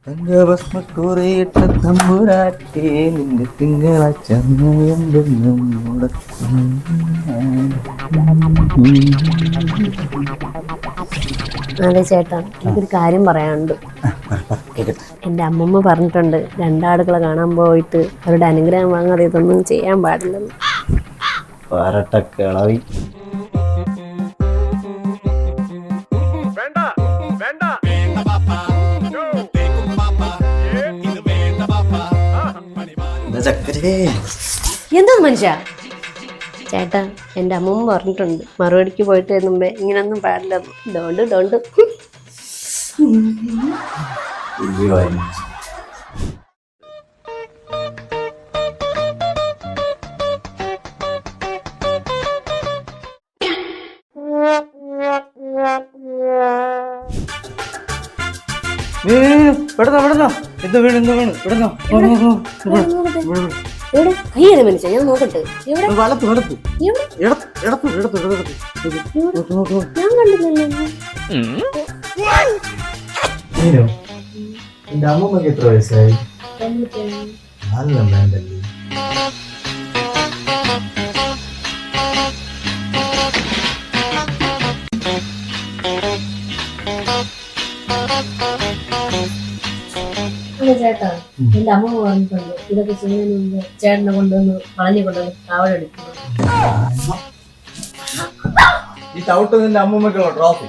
തങ്കഭസ്മക്കുറിയിട്ട തമ്പുരാറ്റേ നിന്റെ തിങ്കളാഴ്ച എന്തെന്നും മുടക്കും. അതെ ചേട്ടാ, എനിക്കൊരു കാര്യം പറയാനുണ്ട്. എൻ്റെ അമ്മമ്മ പറഞ്ഞിട്ടുണ്ട്, രണ്ടാടുകളെ കാണാൻ പോയിട്ട് അവരുടെ അനുഗ്രഹം വാങ്ങാതെ ഇതൊന്നും ചെയ്യാൻ പാടില്ലെന്ന്. പരട്ടക്കിളവി. എന്താ മനുഷ്യ? ചേട്ടാ, എൻ്റെ അമ്മമ്മ പറഞ്ഞിട്ടുണ്ട്, മറുപടിക്ക് പോയിട്ട് മുമ്പേ ഇങ്ങനൊന്നും പാടില്ലെന്ന്. ഡോണ്ട് പെടുന്നോ എന്ത് വീണ് പെടുന്നോ. എവിടെ കൈയാണ് മനുഷ്യ? ഞാൻ നോക്കട്ടെ. എവിടെ? വലത്ത് ഞാൻ കണ്ടില്ലല്ലോ. എന്റെ അമ്മമ്മക്ക് എത്ര വയസ്സായി? നല്ല വേണ്ടല്ലേ. ചേട്ടാ, എന്റെ അമ്മ പറഞ്ഞിട്ടുണ്ട്, ഇതൊക്കെ ചെയ്യുന്നതിന് മുമ്പ് ചേട്ടനെ കൊണ്ടുവന്ന് വളഞ്ഞു കൊണ്ടുവന്ന് കാവലെടുക്കുന്നു. ഈ ചവിട്ട് നിന്റെ അമ്മമ്മക്കുള്ള ട്രോഫി.